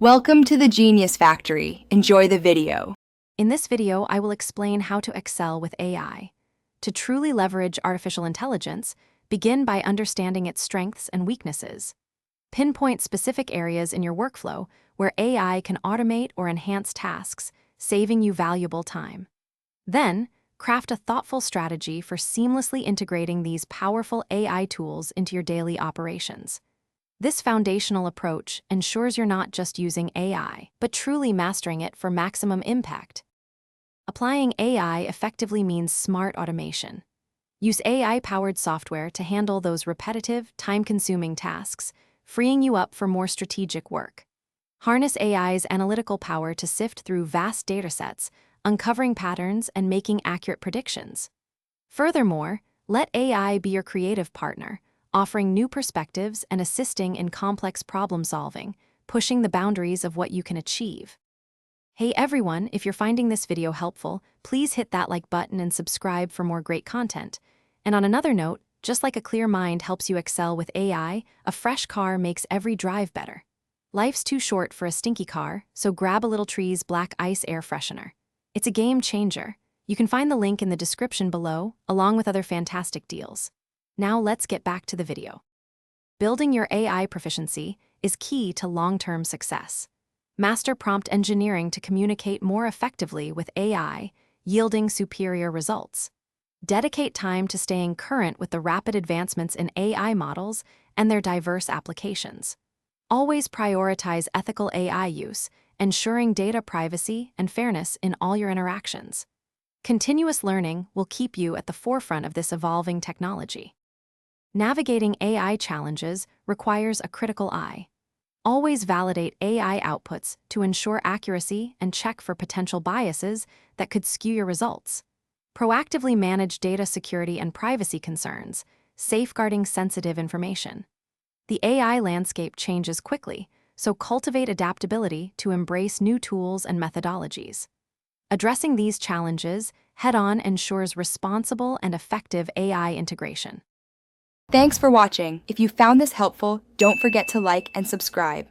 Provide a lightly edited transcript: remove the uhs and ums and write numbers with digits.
Welcome to the Genius Factory. Enjoy the video. In this video, I will explain how to excel with AI. To truly leverage artificial intelligence, begin by understanding its strengths and weaknesses. Pinpoint specific areas in your workflow where AI can automate or enhance tasks, saving you valuable time. Then, craft a thoughtful strategy for seamlessly integrating these powerful AI tools into your daily operations. This foundational approach ensures you're not just using AI, but truly mastering it for maximum impact. Applying AI effectively means smart automation. Use AI-powered software to handle those repetitive, time-consuming tasks, freeing you up for more strategic work. Harness AI's analytical power to sift through vast datasets, uncovering patterns and making accurate predictions. Furthermore, let AI be your creative partner, offering new perspectives and assisting in complex problem-solving, pushing the boundaries of what you can achieve. Hey everyone, if you're finding this video helpful, please hit that like button and subscribe for more great content. And on another note, just like a clear mind helps you excel with AI, a fresh car makes every drive better. Life's too short for a stinky car, so grab a Little Tree's Black Ice Air Freshener. It's a game changer. You can find the link in the description below, along with other fantastic deals. Now let's get back to the video. Building your AI proficiency is key to long-term success. Master prompt engineering to communicate more effectively with AI, yielding superior results. Dedicate time to staying current with the rapid advancements in AI models and their diverse applications. Always prioritize ethical AI use, ensuring data privacy and fairness in all your interactions. Continuous learning will keep you at the forefront of this evolving technology. Navigating AI challenges requires a critical eye. Always validate AI outputs to ensure accuracy and check for potential biases that could skew your results. Proactively manage data security and privacy concerns, safeguarding sensitive information. The AI landscape changes quickly, so cultivate adaptability to embrace new tools and methodologies. Addressing these challenges head-on ensures responsible and effective AI integration. Thanks for watching. If you found this helpful, don't forget to like and subscribe.